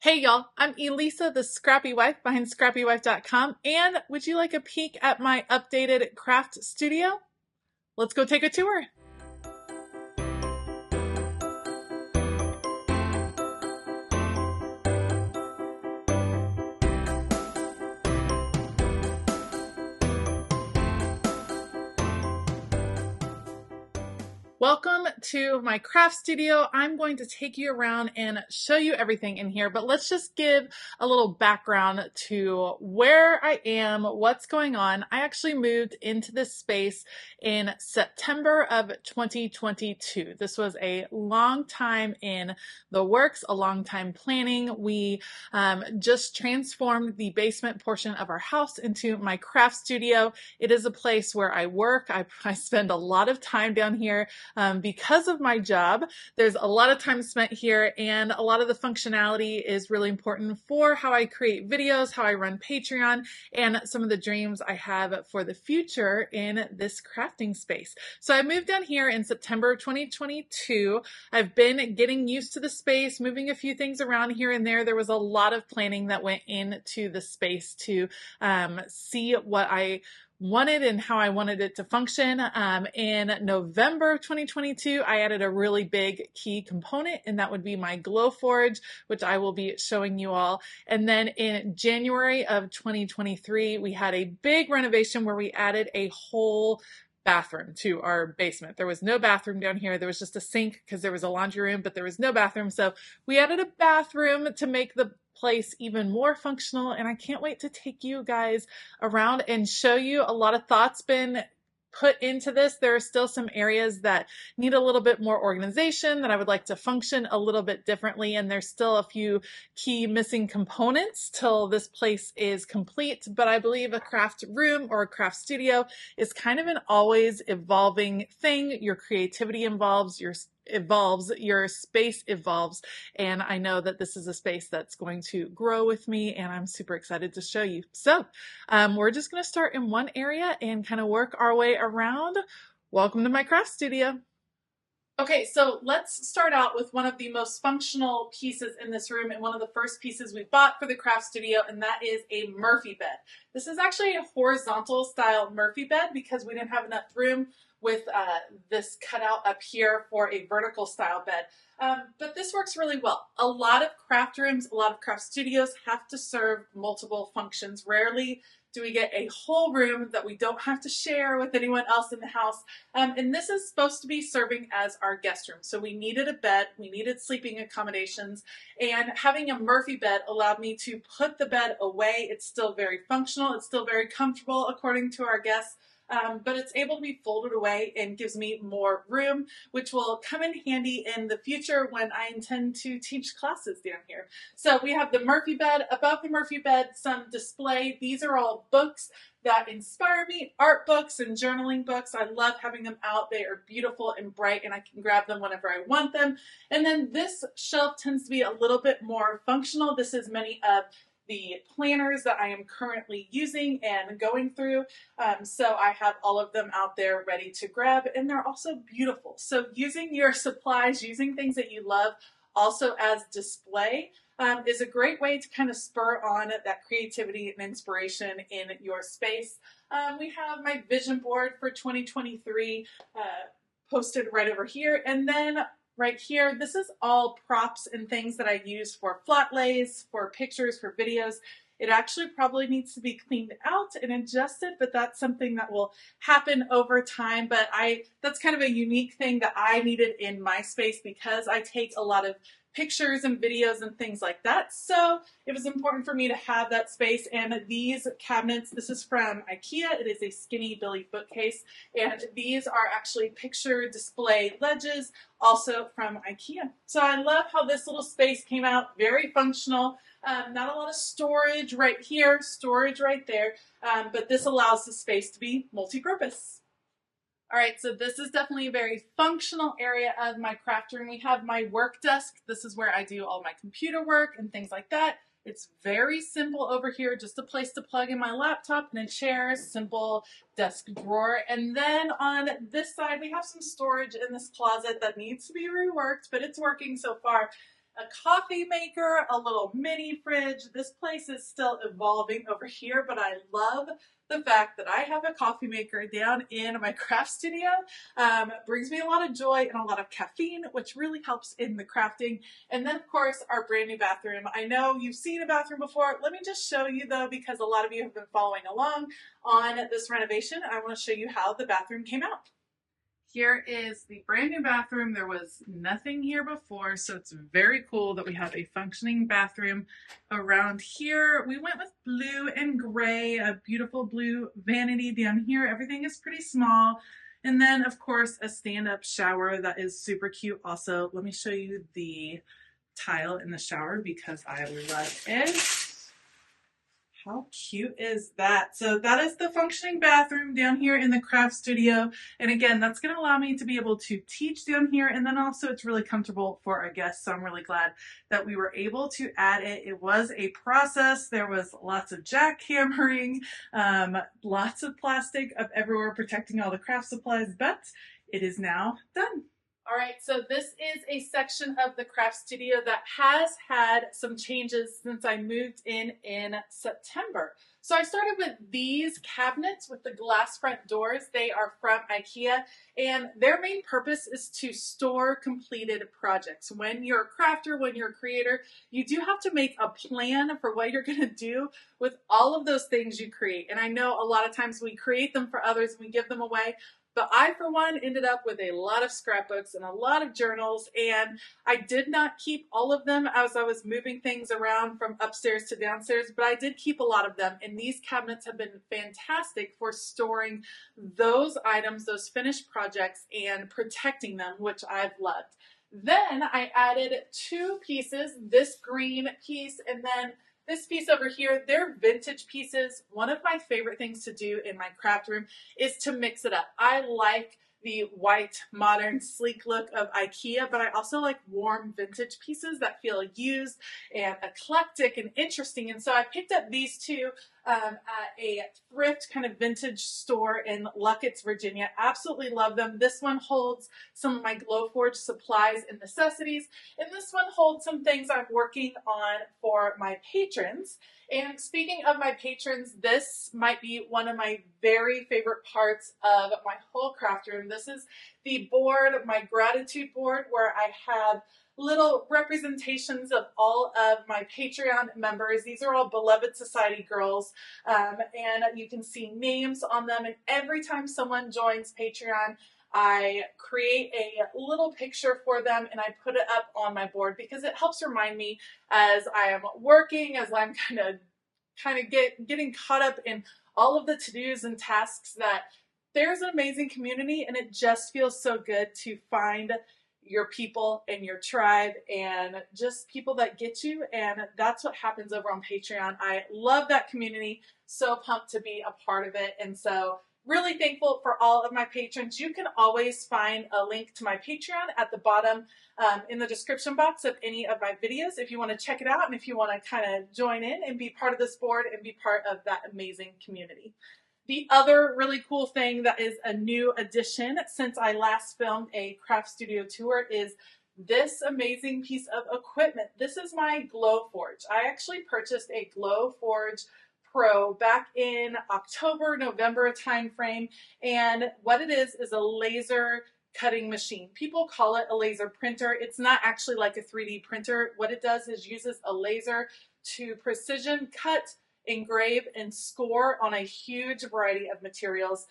Hey y'all, I'm Elisa, the Scrappy Wife behind ScrappyWife.com, and would you like a peek at my updated craft studio? Let's go take a tour. Welcome to my craft studio. I'm going to take you around and show you everything in here, but let's just give a little background to where I am, what's going on. I actually moved into this space in September of 2022. This was a long time in the works, a long time planning. We just transformed the basement portion of our house into my craft studio. It is a place where I work. I spend a lot of time down here. Because of my job, there's a lot of time spent here, and a lot of the functionality is really important for how I create videos, how I run Patreon, and some of the dreams I have for the future in this crafting space. So I moved down here in September of 2022. I've been getting used to the space, moving a few things around here and there. There was a lot of planning that went into the space to see what I wanted and how I wanted it to function. In November of 2022, I added a really big key component, and that would be my glow forge, which I will be showing you all. And then in January of 2023, we had a big renovation where we added a whole bathroom to our basement. There was no bathroom down here. There was just a sink because there was a laundry room, but there was no bathroom. So we added a bathroom to make the place even more functional, and I can't wait to take you guys around and show you. A lot of thought's been put into this. There are still some areas that need a little bit more organization that I would like to function a little bit differently, and there's still a few key missing components till this place is complete. But I believe a craft room or a craft studio is kind of an always evolving thing. Your creativity evolves, your space evolves, and I know that this is a space that's going to grow with me, and I'm super excited to show you. So we're just going to start in one area and kind of work our way around. Welcome to my craft studio. Okay, so let's start out with one of the most functional pieces in this room, and one of the first pieces we bought for the craft studio, and that is a Murphy bed. This is actually a horizontal style Murphy bed because we didn't have enough room with this cutout up here for a vertical style bed. But this works really well. A lot of craft rooms, a lot of craft studios have to serve multiple functions. Rarely do we get a whole room that we don't have to share with anyone else in the house. And this is supposed to be serving as our guest room. So we needed a bed, we needed sleeping accommodations, and having a Murphy bed allowed me to put the bed away. It's still very functional, it's still very comfortable according to our guests. But it's able to be folded away and gives me more room, which will come in handy in the future when I intend to teach classes down here. So we have the Murphy bed. Above the Murphy bed, some display. These are all books that inspire me, art books and journaling books. I love having them out. They are beautiful and bright, and I can grab them whenever I want them. And then this shelf tends to be a little bit more functional. This is many of the planners that I am currently using and going through. So I have all of them out there ready to grab, and they're also beautiful. So using your supplies, using things that you love also as display is a great way to kind of spur on that creativity and inspiration in your space. We have my vision board for 2023 posted right over here, and then right here, this is all props and things that I use for flat lays, for pictures, for videos. It actually probably needs to be cleaned out and adjusted, but that's something that will happen over time. But that's kind of a unique thing that I needed in my space because I take a lot of pictures and videos and things like that. So it was important for me to have that space. And these cabinets, this is from IKEA. It is a Skinny Billy bookcase. And these are actually picture display ledges, also from IKEA. So I love how this little space came out, very functional. Not a lot of storage right here, storage right there, but this allows the space to be multi-purpose. All right, so this is definitely a very functional area of my craft room. We have my work desk. This is where I do all my computer work and things like that. It's very simple over here, just a place to plug in my laptop and a chair, simple desk drawer. And then on this side, we have some storage in this closet that needs to be reworked, but it's working so far. a coffee maker, a little mini fridge. This place is still evolving over here, but I love the fact that I have a coffee maker down in my craft studio. Brings me a lot of joy and a lot of caffeine, which really helps in the crafting. And then of course, our brand new bathroom. I know you've seen a bathroom before. Let me just show you though, because a lot of you have been following along on this renovation. I want to show you how the bathroom came out. Here is the brand new bathroom. There was nothing here before, so it's very cool that we have a functioning bathroom around here. We went with blue and gray, a beautiful blue vanity down here. Everything is pretty small. And then, of course, a stand-up shower that is super cute also. Let me show you the tile in the shower because I love it. How cute is that? So that is the functioning bathroom down here in the craft studio. And again, that's going to allow me to be able to teach down here. And then also it's really comfortable for our guests. So I'm really glad that we were able to add it. It was a process. There was lots of jackhammering, lots of plastic up everywhere protecting all the craft supplies, but it is now done. All right, so this is a section of the craft studio that has had some changes since I moved in September. So I started with these cabinets with the glass front doors. They are from IKEA, and their main purpose is to store completed projects. When you're a crafter, when you're a creator, you do have to make a plan for what you're gonna do with all of those things you create. And I know a lot of times we create them for others and we give them away, but I, for one, ended up with a lot of scrapbooks and a lot of journals, and I did not keep all of them as I was moving things around from upstairs to downstairs, but I did keep a lot of them, and these cabinets have been fantastic for storing those items, those finished projects, and protecting them, which I've loved. Then I added two pieces, this green piece and then this piece over here. They're vintage pieces. One of my favorite things to do in my craft room is to mix it up. I like the white, modern, sleek look of IKEA, but I also like warm vintage pieces that feel used and eclectic and interesting. And so I picked up these two at a thrift kind of vintage store in Luckett's, Virginia. Absolutely love them. This one holds some of my Glowforge supplies and necessities, and this one holds some things I'm working on for my patrons. And speaking of my patrons, this might be one of my very favorite parts of my whole craft room. This is the board, my gratitude board, where I have little representations of all of my Patreon members. These are all beloved society girls, and you can see names on them. And every time someone joins Patreon, I create a little picture for them and I put it up on my board because it helps remind me as I am working, as I'm kind of getting caught up in all of the to-dos and tasks, that there's an amazing community, and it just feels so good to find your people and your tribe and just people that get you. And that's what happens over on Patreon. I love that community. So pumped to be a part of it. And so really thankful for all of my patrons. You can always find a link to my Patreon at the bottom in the description box of any of my videos if you want to check it out and if you want to kind of join in and be part of this board and be part of that amazing community. The other really cool thing that is a new addition since I last filmed a craft studio tour is this amazing piece of equipment. This is my Glowforge. I actually purchased a Glowforge Pro back in October, November timeframe, and what it is a laser cutting machine. People call it a laser printer. It's not actually like a 3D printer. What it does is uses a laser to precision cut, engrave, and score on a huge variety of materials.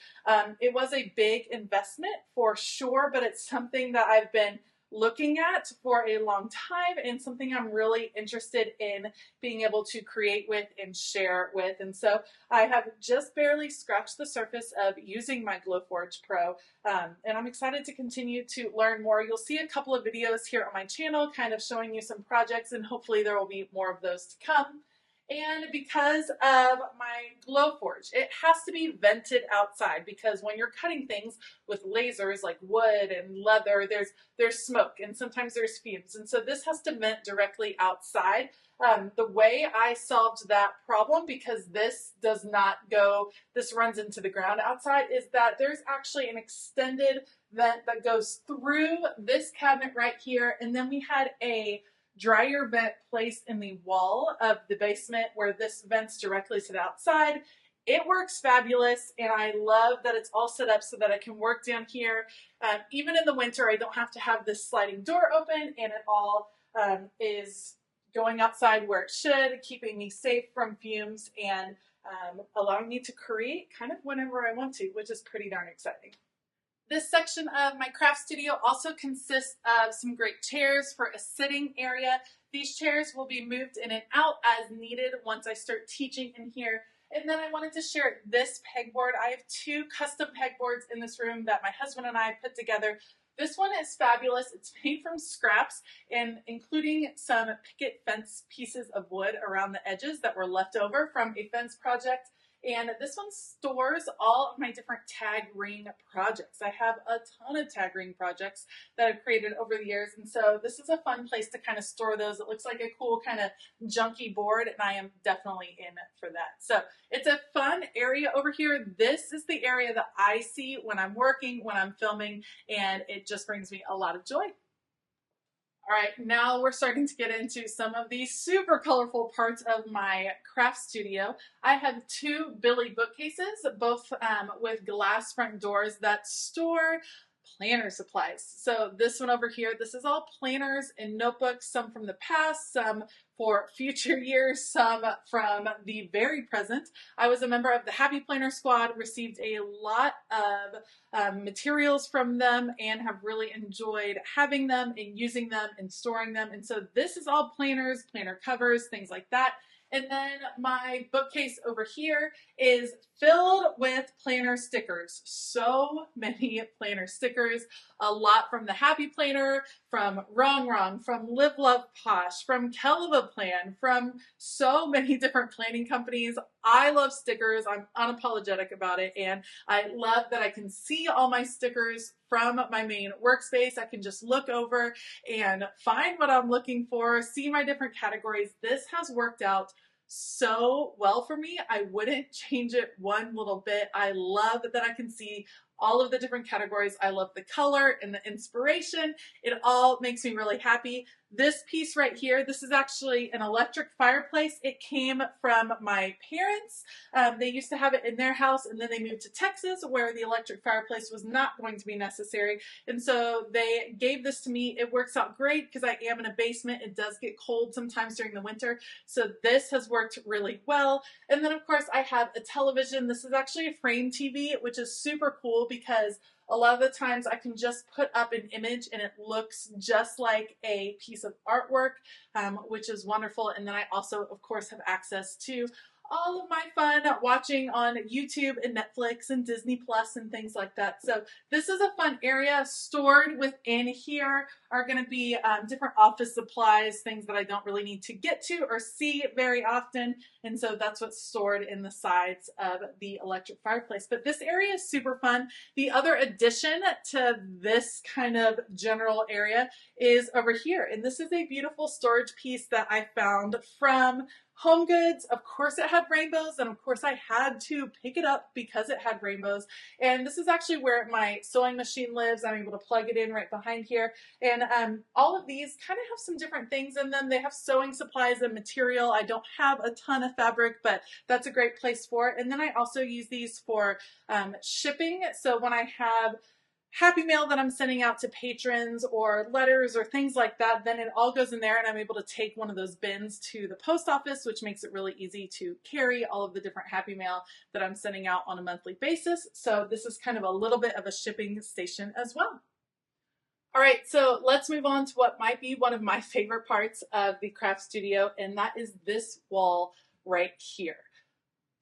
It was a big investment for sure, but it's something that I've been looking at for a long time and something I'm really interested in being able to create with and share with. And so I have just barely scratched the surface of using my Glowforge Pro, and I'm excited to continue to learn more. You'll see a couple of videos here on my channel kind of showing you some projects, and hopefully there will be more of those to come. And because of my Glowforge, it has to be vented outside because when you're cutting things with lasers like wood and leather, there's smoke and sometimes there's fumes. And so this has to vent directly outside. The way I solved that problem, because this does not go, this runs into the ground outside, is that there's actually an extended vent that goes through this cabinet right here. And then we had a dryer vent placed in the wall of the basement where this vents directly to the outside. It works fabulous, and I love that it's all set up so that I can work down here. Even in the winter, I don't have to have this sliding door open, and it all is going outside where it should, keeping me safe from fumes and allowing me to create kind of whenever I want to, which is pretty darn exciting. This section of my craft studio also consists of some great chairs for a sitting area. These chairs will be moved in and out as needed once I start teaching in here. And then I wanted to share this pegboard. I have two custom pegboards in this room that my husband and I put together. This one is fabulous. It's made from scraps, and including some picket fence pieces of wood around the edges that were left over from a fence project. And this one stores all of my different tag ring projects. I have a ton of tag ring projects that I've created over the years, and so this is a fun place to kind of store those. It looks like a cool kind of junky board, and I am definitely in for that. So it's a fun area over here. This is the area that I see when I'm working, when I'm filming, and it just brings me a lot of joy. All right, now we're starting to get into some of the super colorful parts of my craft studio. I have two Billy bookcases, both with glass front doors that store planner supplies. So this one over here, this is all planners and notebooks, some from the past, some for future years, some from the very present. I was a member of the Happy Planner Squad, received a lot of materials from them, and have really enjoyed having them and using them and storing them. And so this is all planners, planner covers, things like that. And then my bookcase over here is filled with planner stickers. So many planner stickers, a lot from the Happy Planner, from Wrong, from Live Love Posh, from Kelva Plan, from so many different planning companies. I love stickers. I'm unapologetic about it. And I love that I can see all my stickers from my main workspace. I can just look over and find what I'm looking for, see my different categories. This has worked out so well for me. I wouldn't change it one little bit. I love that I can see all of the different categories. I love the color and the inspiration. It all makes me really happy. This piece right here, this is actually an electric fireplace. It came from my parents. They used to have it in their house, and then they moved to Texas where the electric fireplace was not going to be necessary. And so they gave this to me. It works out great because I am in a basement. It does get cold sometimes during the winter. So this has worked really well. And then of course I have a television. This is actually a frame TV, which is super cool because a lot of the times I can just put up an image and it looks just like a piece of artwork, which is wonderful. And then I also, of course, have access to all of my fun watching on YouTube and Netflix and Disney Plus and things like that. So this is a fun area. Stored within here are going to be different office supplies, things that I don't really need to get to or see very often. And so that's what's stored in the sides of the electric fireplace. But this area is super fun. The other addition to this kind of general area is over here. And this is a beautiful storage piece that I found from Home Goods. Of course it had rainbows, and of course I had to pick it up because it had rainbows. And this is actually where my sewing machine lives. I'm able to plug it in right behind here. And all of these kind of have some different things in them. They have sewing supplies and material. I don't have a ton of fabric, but that's a great place for it. And then I also use these for shipping. So when I have Happy Mail that I'm sending out to patrons or letters or things like that, then it all goes in there, and I'm able to take one of those bins to the post office, which makes it really easy to carry all of the different Happy Mail that I'm sending out on a monthly basis. So this is kind of a little bit of a shipping station as well. All right, so let's move on to what might be one of my favorite parts of the craft studio, and that is this wall right here.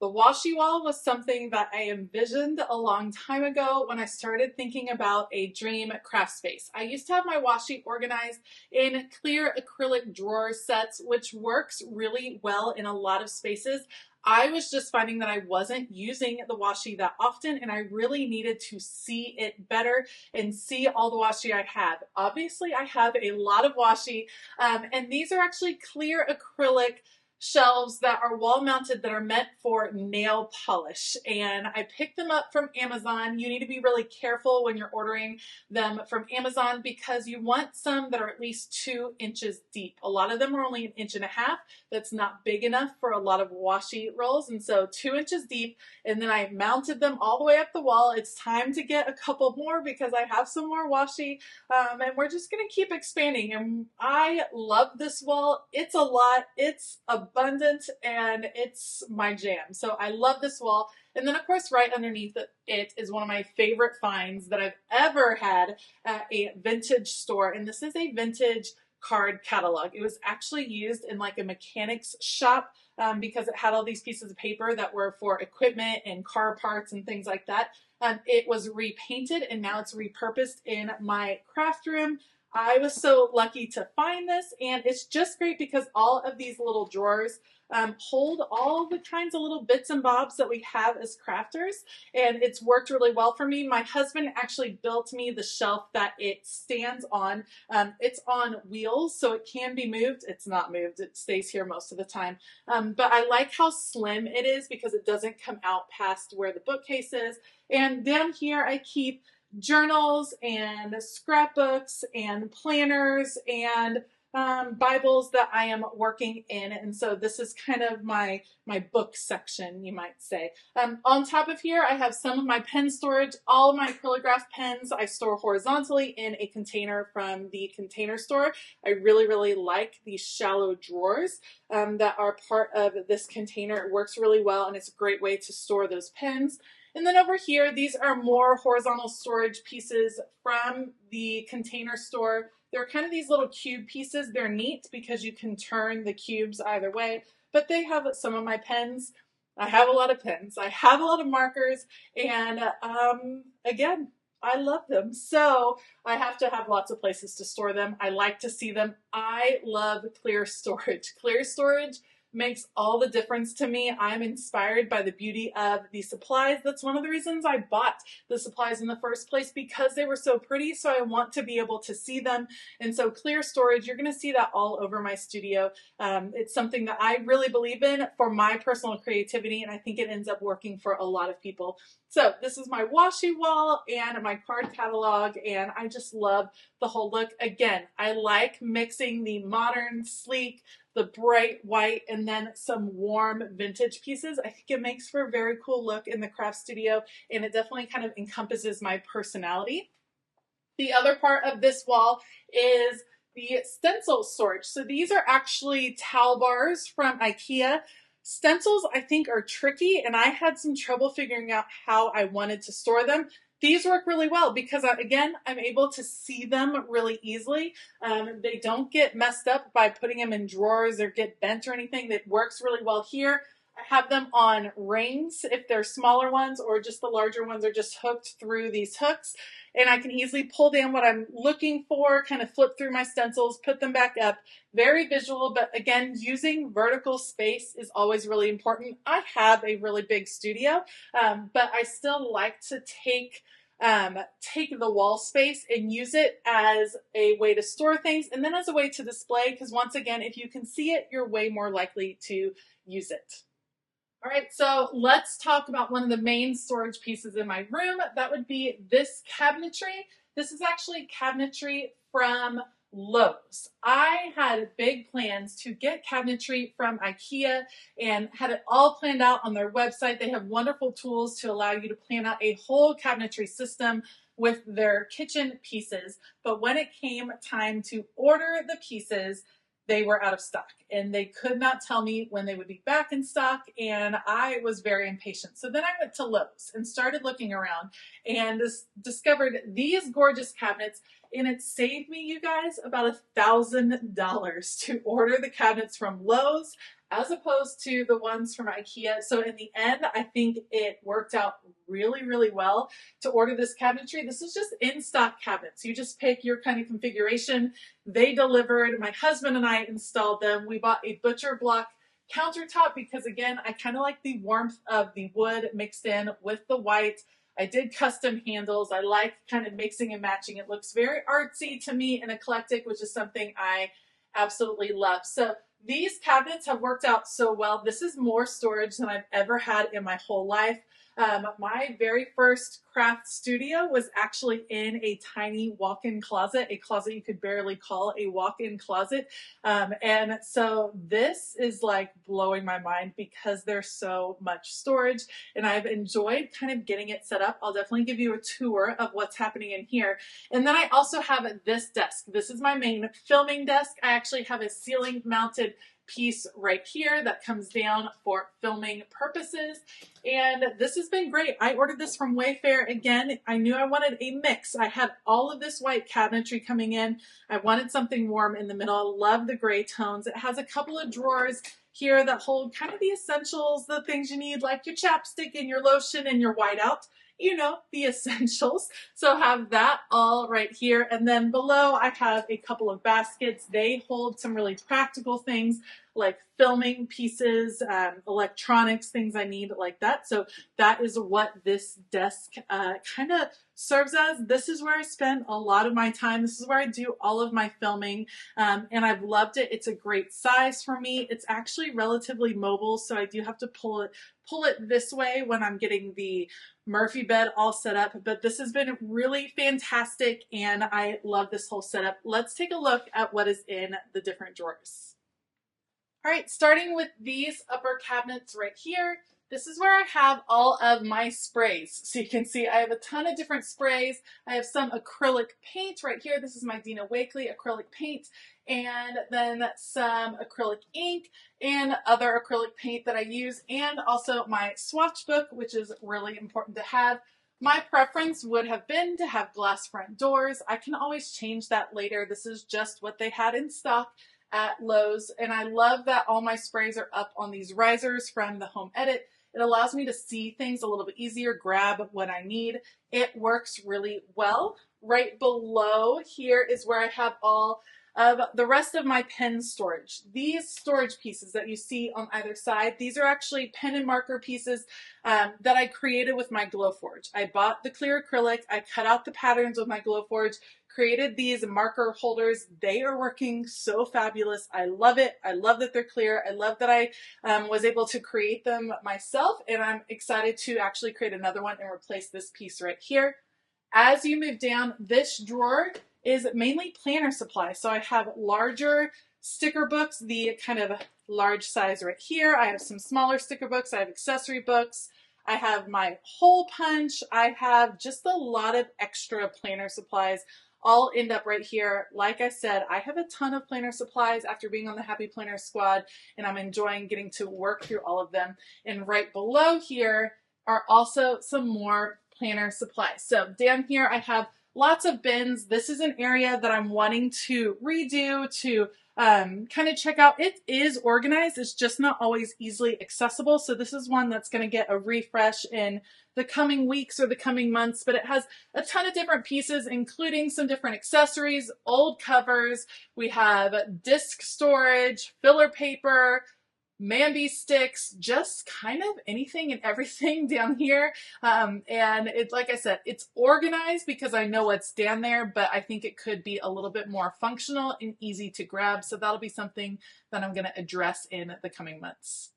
The washi wall was something that I envisioned a long time ago when I started thinking about a dream craft space. I used to have my washi organized in clear acrylic drawer sets, which works really well in a lot of spaces. I was just finding that I wasn't using the washi that often, and I really needed to see it better and see all the washi I had. Obviously, I have a lot of washi, and these are actually clear acrylic shelves that are wall mounted that are meant for nail polish, and I picked them up from Amazon. You need to be really careful when you're ordering them from Amazon because you want some that are at least 2 inches deep. A lot of them are only 1.5 inches. That's not big enough for a lot of washi rolls, and so 2 inches deep. And then I mounted them all the way up the wall. It's time to get a couple more because I have some more washi, and we're just gonna keep expanding. And I love this wall. It's a lot, it's abundant, and it's my jam. So I love this wall. And then of course right underneath it is one of my favorite finds that I've ever had at a vintage store. And this is a vintage card catalog. It was actually used in like a mechanics shop because it had all these pieces of paper that were for equipment and car parts and things like that. It was repainted and now it's repurposed in my craft room. I was so lucky to find this, and it's just great because all of these little drawers hold all the kinds of little bits and bobs that we have as crafters, and it's worked really well for me. My husband actually built me the shelf that it stands on. It's on wheels, so it can be moved. It's not moved. It stays here most of the time. But I like how slim it is because it doesn't come out past where the bookcase is. And down here I keep journals and scrapbooks and planners and Bibles that I am working in. And so this is kind of my book section, you might say. On top of here, I have some of my pen storage. All of my acrylograph pens I store horizontally in a container from the Container Store. I really, really like these shallow drawers that are part of this container. It works really well, and it's a great way to store those pens. And then over here, these are more horizontal storage pieces from the Container Store. They're kind of these little cube pieces. They're neat because you can turn the cubes either way, but they have some of my pens. I have a lot of pens. I have a lot of markers, and again, I love them. So I have to have lots of places to store them. I like to see them. I love clear storage. Clear storage makes all the difference to me. I'm inspired by the beauty of the supplies. That's one of the reasons I bought the supplies in the first place, because they were so pretty. So I want to be able to see them. And so clear storage, you're going to see that all over my studio. It's something that I really believe in for my personal creativity, and I think it ends up working for a lot of people. So this is my washi wall and my card catalog, and I just love the whole look. Again, I like mixing the modern, sleek, the bright white, and then some warm vintage pieces. I think it makes for a very cool look in the craft studio, and it definitely kind of encompasses my personality. The other part of this wall is the stencil storage. So these are actually towel bars from IKEA. Stencils, I think, are tricky, and I had some trouble figuring out how I wanted to store them. These work really well because, again, I'm able to see them really easily. They don't get messed up by putting them in drawers or get bent or anything. That works really well here. I have them on rings if they're smaller ones, or just the larger ones are just hooked through these hooks. And I can easily pull down what I'm looking for, kind of flip through my stencils, put them back up. Very visual, but again, using vertical space is always really important. I have a really big studio, but I still like to take the wall space and use it as a way to store things, and then as a way to display, because once again, if you can see it, you're way more likely to use it. All right, so let's talk about one of the main storage pieces in my room. That would be this cabinetry. This is actually cabinetry from Lowe's. I had big plans to get cabinetry from IKEA and had it all planned out on their website. They have wonderful tools to allow you to plan out a whole cabinetry system with their kitchen pieces. But when it came time to order the pieces, they were out of stock, and they could not tell me when they would be back in stock, and I was very impatient. So then I went to Lowe's and started looking around and discovered these gorgeous cabinets, and it saved me, you guys, about $1,000 to order the cabinets from Lowe's as opposed to the ones from IKEA. So in the end, I think it worked out really, really well to order this cabinetry. This is just in-stock cabinets. You just pick your kind of configuration. They delivered. My husband and I installed them. We bought a butcher block countertop because, again, I kind of like the warmth of the wood mixed in with the white. I did custom handles. I like kind of mixing and matching. It looks very artsy to me and eclectic, which is something I absolutely love. So These cabinets have worked out so well. This is more storage than I've ever had in my whole life. My very first craft studio was actually in a tiny walk-in closet, a closet you could barely call a walk-in closet. And so this is like blowing my mind because there's so much storage, and I've enjoyed kind of getting it set up. I'll definitely give you a tour of what's happening in here. And then I also have this desk. This is my main filming desk. I actually have a ceiling mounted piece right here that comes down for filming purposes, and this has been great. I ordered this from Wayfair. Again, I knew I wanted a mix. I had all of this white cabinetry coming in. I wanted something warm in the middle. I love the gray tones. It has a couple of drawers here that hold kind of the essentials, the things you need, like your chapstick and your lotion and your whiteout. You know, the essentials. So have that all right here. And then below I have a couple of baskets. They hold some really practical things like filming pieces, electronics, things I need like that. So that is what this desk kind of serves as. This is where I spend a lot of my time. This is where I do all of my filming, and I've loved it. It's a great size for me. It's actually relatively mobile, so I do have to pull it this way when I'm getting the Murphy bed all set up, but this has been really fantastic and I love this whole setup. Let's take a look at what is in the different drawers. All right, starting with these upper cabinets right here, this is where I have all of my sprays. So you can see I have a ton of different sprays. I have some acrylic paint right here. This is my Dina Wakley acrylic paint, and then some acrylic ink and other acrylic paint that I use, and also my swatch book, which is really important to have. My preference would have been to have glass front doors. I can always change that later. This is just what they had in stock at Lowe's, and I love that all my sprays are up on these risers from the Home Edit. It allows me to see things a little bit easier, grab what I need. It works really well. Right below here is where I have all of the rest of my pen storage. These storage pieces that you see on either side, these are actually pen and marker pieces that I created with my Glowforge. I bought the clear acrylic, I cut out the patterns with my Glowforge, created these marker holders. They are working so fabulous. I love it. I love that they're clear. I love that I was able to create them myself, and I'm excited to actually create another one and replace this piece right here. As you move down, this drawer is mainly planner supplies. So I have larger sticker books, the kind of large size right here. I have some smaller sticker books. I have accessory books. I have my hole punch. I have just a lot of extra planner supplies all end up right here. Like I said, I have a ton of planner supplies after being on the Happy Planner Squad, and I'm enjoying getting to work through all of them. And right below here are also some more planner supplies. So down here I have lots of bins. This is an area that I'm wanting to redo, to kind of check out. It is organized. It's just not always easily accessible. So this is one that's going to get a refresh in the coming weeks or the coming months, but it has a ton of different pieces, including some different accessories, old covers. We have disc storage, filler paper, Mamby sticks, just kind of anything and everything down here. And it's, like I said, it's organized because I know what's down there, but I think it could be a little bit more functional and easy to grab. So that'll be something that I'm going to address in the coming months.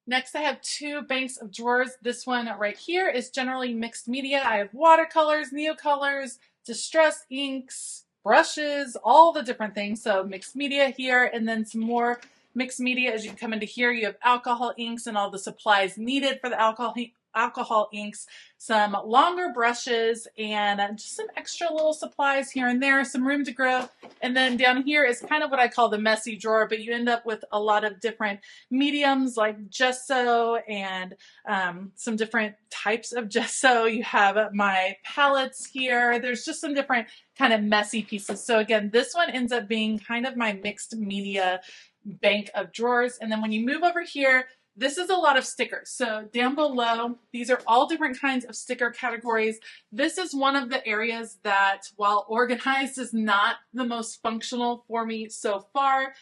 Next, I have two banks of drawers. This one right here is generally mixed media. I have watercolors, neocolors, distress inks, brushes, all the different things. So mixed media here, and then some more mixed media. As you come into here, you have alcohol inks and all the supplies needed for the alcohol inks, some longer brushes, and just some extra little supplies here and there, some room to grow. And then down here is kind of what I call the messy drawer, but you end up with a lot of different mediums like gesso and some different types of gesso. You have my palettes here. There's just some different kind of messy pieces. So again, this one ends up being kind of my mixed media bank of drawers. And then when you move over here, this is a lot of stickers. So down below, these are all different kinds of sticker categories. This is one of the areas that, while organized, is not the most functional for me so far.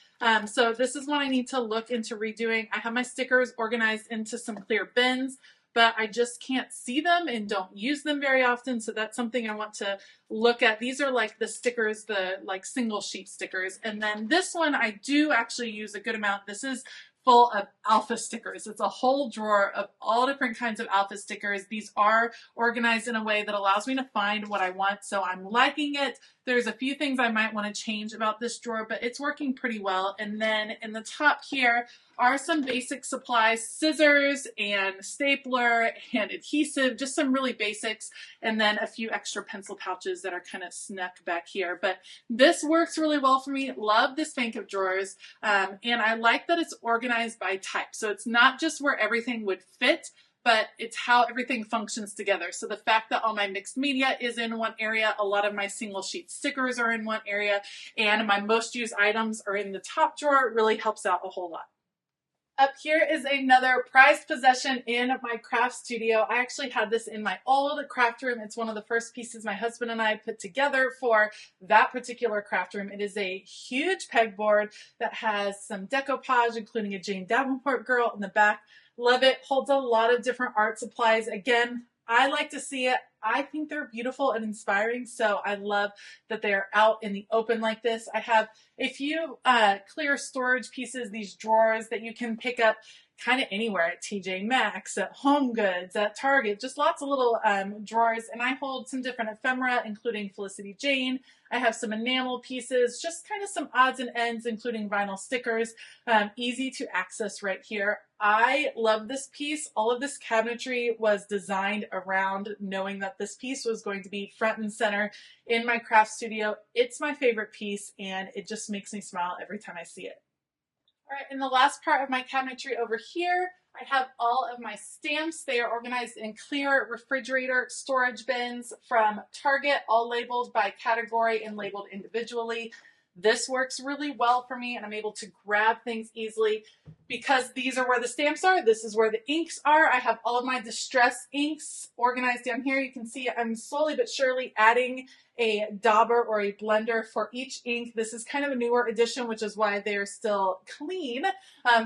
So this is one I need to look into redoing. I have my stickers organized into some clear bins. but I just can't see them and don't use them very often. So that's something I want to look at. These are like the stickers, the like single sheet stickers. And then this one I do actually use a good amount. This is full of alpha stickers. It's a whole drawer of all different kinds of alpha stickers. These are organized in a way that allows me to find what I want, so I'm liking it. There's a few things I might want to change about this drawer, but it's working pretty well. And then in the top here are some basic supplies, scissors and stapler and adhesive, just some really basics, and then a few extra pencil pouches that are kind of snuck back here. But this works really well for me. Love this bank of drawers, and I like that it's organized by type. So it's not just where everything would fit, but it's how everything functions together. So the fact that all my mixed media is in one area, a lot of my single sheet stickers are in one area, and my most used items are in the top drawer really helps out a whole lot. Up here is another prized possession in my craft studio. I actually had this in my old craft room. It's one of the first pieces my husband and I put together for that particular craft room. It is a huge pegboard that has some decoupage, including a Jane Davenport girl in the back. Love it. Holds a lot of different art supplies. Again, I like to see it. I think they're beautiful and inspiring, so I love that they're out in the open like this. I have a few clear storage pieces, these drawers that you can pick up kind of anywhere at TJ Maxx, at Home Goods, at Target, just lots of little drawers. And I hold some different ephemera, including Felicity Jane. I have some enamel pieces, just kind of some odds and ends, including vinyl stickers, easy to access right here. I love this piece. All of this cabinetry was designed around knowing that this piece was going to be front and center in my craft studio. It's my favorite piece, and it just makes me smile every time I see it. All right, in the last part of my cabinetry over here, I have all of my stamps. They are organized in clear refrigerator storage bins from Target, all labeled by category and labeled individually. This works really well for me, and I'm able to grab things easily because these are where the stamps are. This is where the inks are. I have all of my distress inks organized down here. You can see I'm slowly but surely adding a dauber or a blender for each ink. This is kind of a newer edition, which is why they're still clean.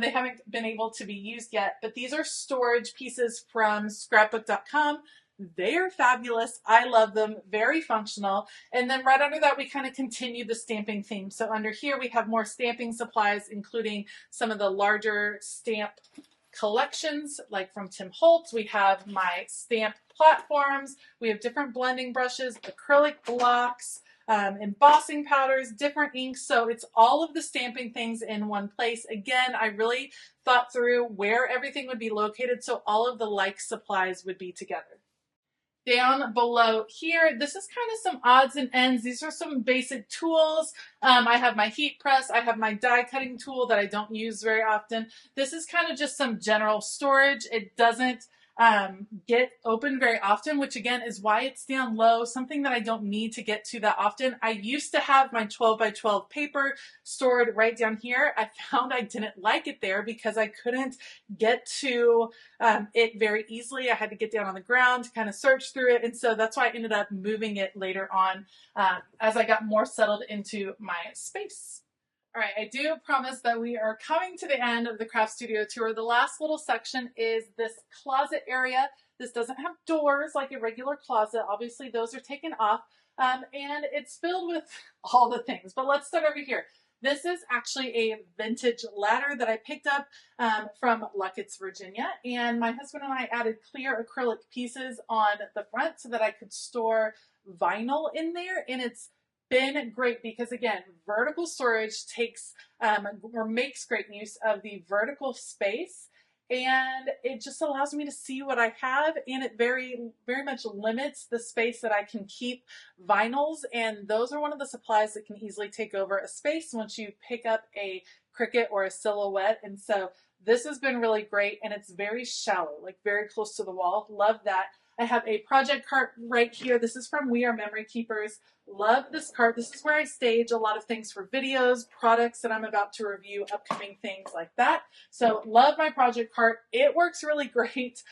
They haven't been able to be used yet, but these are storage pieces from scrapbook.com. They are fabulous. I love them. Very functional. And then right under that, we kind of continue the stamping theme. So under here, we have more stamping supplies, including some of the larger stamp collections, like from Tim Holtz. We have my stamp platforms. We have different blending brushes, acrylic blocks, embossing powders, different inks. So it's all of the stamping things in one place. Again, I really thought through where everything would be located, so all of the like supplies would be together. Down below here, this is kind of some odds and ends. These are some basic tools. I have my heat press. I have my die cutting tool that I don't use very often. This is kind of just some general storage. It doesn't get open very often, which again is why it's down low, something that I don't need to get to that often. I used to have my 12 by 12 paper stored right down here. I found I didn't like it there because I couldn't get to it very easily. I had to get down on the ground to kind of search through it, and so that's why I ended up moving it later on as I got more settled into my space. All right, I do promise that we are coming to the end of the craft studio tour. The last little section is this closet area. This doesn't have doors like a regular closet. Obviously, those are taken off, and it's filled with all the things. But let's start over here. This is actually a vintage ladder that I picked up from Luckett's, Virginia, and my husband and I added clear acrylic pieces on the front so that I could store vinyl in there, and it's been great because again, vertical storage takes or makes great use of the vertical space, and it just allows me to see what I have, and it very much limits the space that I can keep vinyls, and those are one of the supplies that can easily take over a space once you pick up a Cricut or a Silhouette. And so this has been really great, and it's very shallow, like very close to the wall. Love that. I have a project cart right here. This is from We Are Memory Keepers. Love this cart. This is where I stage a lot of things for videos, products that I'm about to review, upcoming things like that. So love my project cart. It works really great.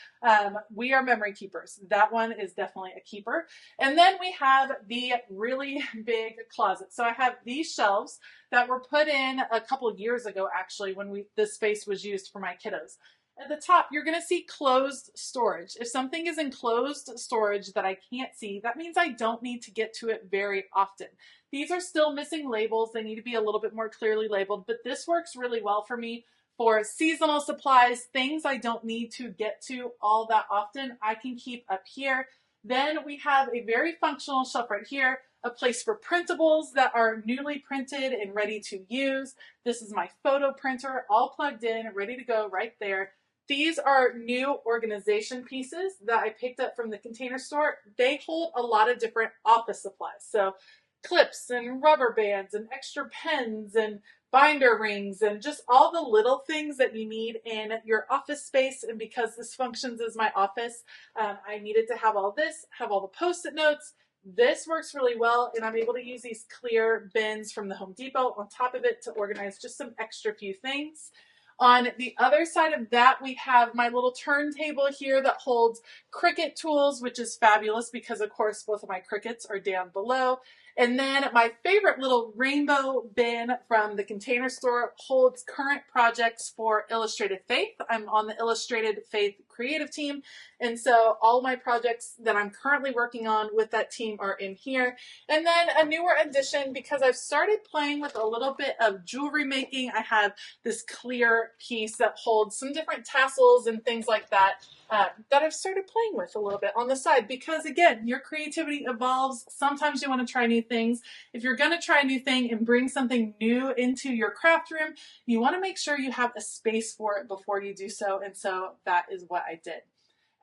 We Are Memory Keepers. That one is definitely a keeper. And then we have the really big closet. So I have these shelves that were put in a couple of years ago, actually, when this space was used for my kiddos. At the top, you're going to see closed storage. If something is in closed storage that I can't see, that means I don't need to get to it very often. These are still missing labels. They need to be a little bit more clearly labeled, but this works really well for me for seasonal supplies, things I don't need to get to all that often, I can keep up here. Then we have a very functional shelf right here, a place for printables that are newly printed and ready to use. This is my photo printer, all plugged in, ready to go right there. These are new organization pieces that I picked up from the Container Store. They hold a lot of different office supplies. So clips and rubber bands and extra pens and binder rings and just all the little things that you need in your office space. And because this functions as my office, I needed to have all this, have all the Post-it notes. This works really well, and I'm able to use these clear bins from the Home Depot on top of it to organize just some extra few things. On the other side of that, we have my little turntable here that holds Cricut tools, which is fabulous because, of course, both of my Cricuts are down below. And then my favorite little rainbow bin from the Container Store holds current projects for Illustrated Faith. I'm on the Illustrated Faith creative team, and so all my projects that I'm currently working on with that team are in here. And then a newer addition, because I've started playing with a little bit of jewelry making, I have this clear piece that holds some different tassels and things like that that I've started playing with a little bit on the side, because again, your creativity evolves. Sometimes you want to try new things. If you're going to try a new thing and bring something new into your craft room, you want to make sure you have a space for it before you do so. And so that is what I did.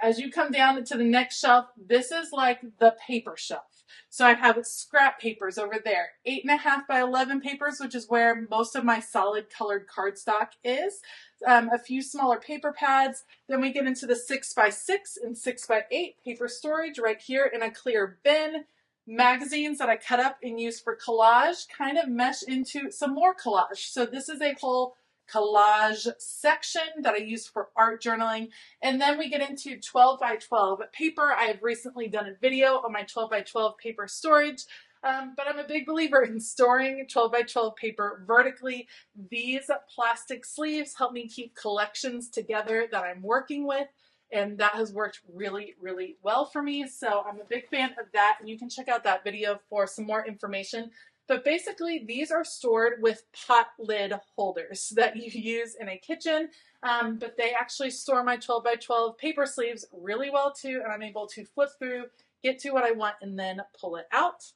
As you come down to the next shelf, this is like the paper shelf. So I have scrap papers over there, 8.5 by 11 papers, which is where most of my solid colored cardstock is. A few smaller paper pads. Then we get into the 6 by 6 and 6 by 8 paper storage right here in a clear bin. Magazines that I cut up and use for collage kind of mesh into some more collage. So this is a whole collage section that I use for art journaling. And then we get into 12 by 12 paper. I have recently done a video on my 12 by 12 paper storage, but I'm a big believer in storing 12 by 12 paper vertically. These plastic sleeves help me keep collections together that I'm working with, and that has worked really, really well for me. So I'm a big fan of that, and you can check out that video for some more information. But basically, these are stored with pot lid holders that you use in a kitchen, but they actually store my 12 by 12 paper sleeves really well too, and I'm able to flip through, get to what I want, and then pull it out.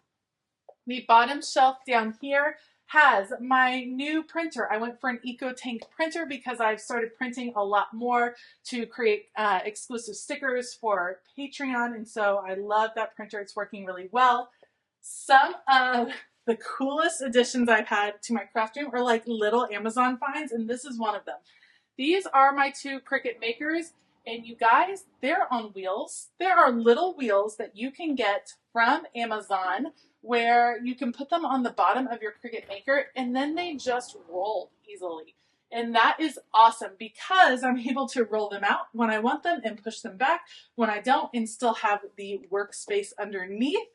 The bottom shelf down here has my new printer. I went for an EcoTank printer because I've started printing a lot more to create exclusive stickers for Patreon, and so I love that printer. It's working really well. Some of the coolest additions I've had to my craft room are like little Amazon finds, and this is one of them. These are my two Cricut makers, and you guys, they're on wheels. There are little wheels that you can get from Amazon where you can put them on the bottom of your Cricut maker, and then they just roll easily. And that is awesome because I'm able to roll them out when I want them and push them back when I don't, and still have the workspace underneath.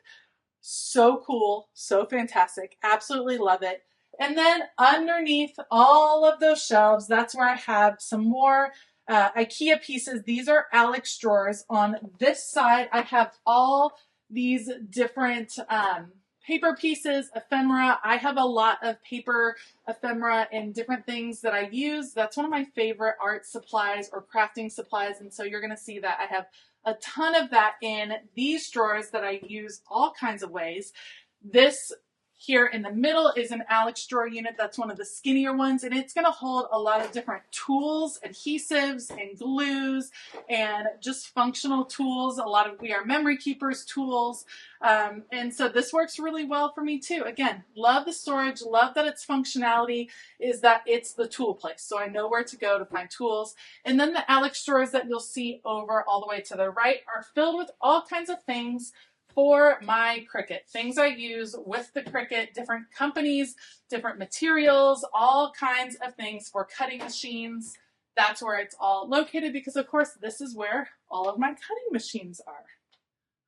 So cool, so fantastic, absolutely love it. And then underneath all of those shelves, that's where I have some more IKEA pieces. These are Alex drawers. On this side, I have all these different paper pieces, ephemera. I have a lot of paper ephemera and different things that I use. That's one of my favorite art supplies or crafting supplies, and so you're going to see that I have a ton of that in these drawers that I use all kinds of ways. This here in the middle is an Alex drawer unit. That's one of the skinnier ones, and it's going to hold a lot of different tools, adhesives and glues, and just functional tools. A lot of We Are Memory Keepers tools. And so this works really well for me too. Again, love the storage, love that its functionality is that it's the tool place. So I know where to go to find tools. And then the Alex drawers that you'll see over all the way to the right are filled with all kinds of things for my Cricut. Things I use with the Cricut, different companies, different materials, all kinds of things for cutting machines. That's where it's all located because, of course, this is where all of my cutting machines are.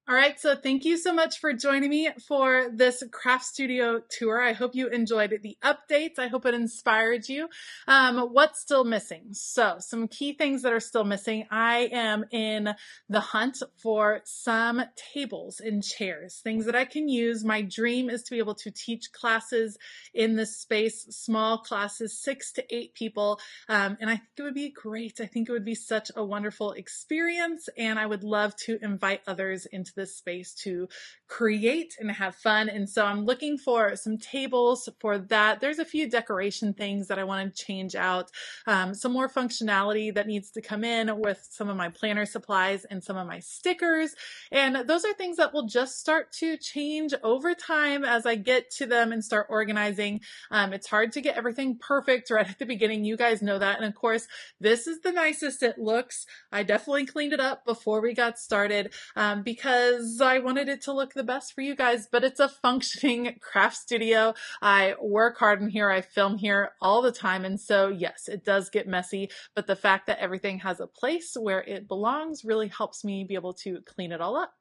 All right, so thank you so much for joining me for this craft studio tour. I hope you enjoyed the updates. I hope it inspired you. What's still missing? So some key things that are still missing. I am in the hunt for some tables and chairs, things that I can use. My dream is to be able to teach classes in this space, small classes, 6 to 8 people. And I think it would be great. I think it would be such a wonderful experience, and I would love to invite others into this space to create and have fun. And so I'm looking for some tables for that. There's a few decoration things that I want to change out, some more functionality that needs to come in with some of my planner supplies and some of my stickers. And those are things that will just start to change over time as I get to them and start organizing. It's hard to get everything perfect right at the beginning. You guys know that. And of course, this is the nicest it looks. I definitely cleaned it up before we got started because I wanted it to look the best for you guys, but it's a functioning craft studio. I work hard in here. I film here all the time. And so yes, it does get messy, but the fact that everything has a place where it belongs really helps me be able to clean it all up.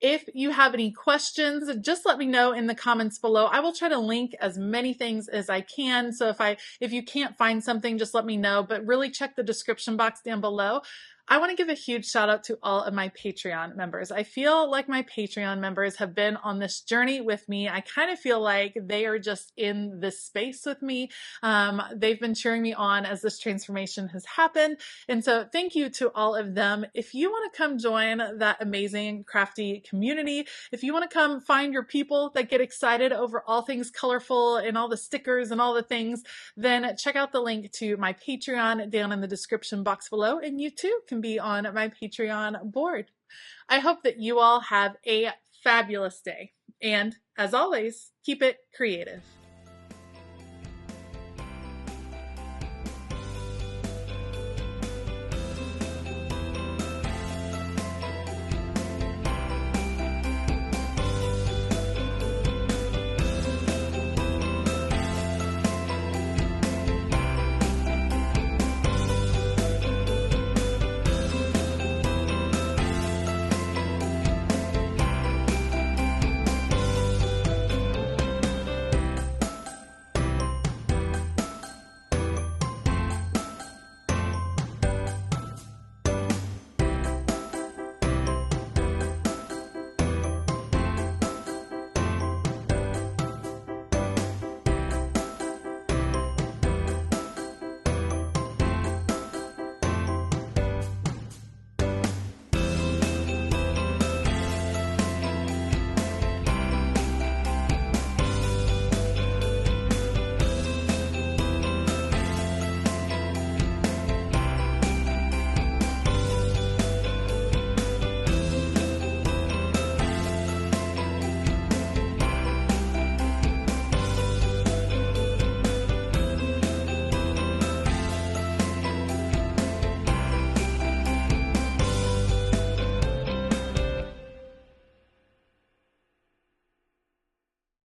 If you have any questions, just let me know in the comments below. I will try to link as many things as I can. So if you can't find something, just let me know, but really check the description box down below. I want to give a huge shout out to all of my Patreon members. I feel like my Patreon members have been on this journey with me. I kind of feel like they are just in this space with me. They've been cheering me on as this transformation has happened. And so thank you to all of them. If you want to come join that amazing crafty community, if you want to come find your people that get excited over all things colorful and all the stickers and all the things, then check out the link to my Patreon down in the description box below, and you too can be on my Patreon board. I hope that you all have a fabulous day. And as always, keep it creative.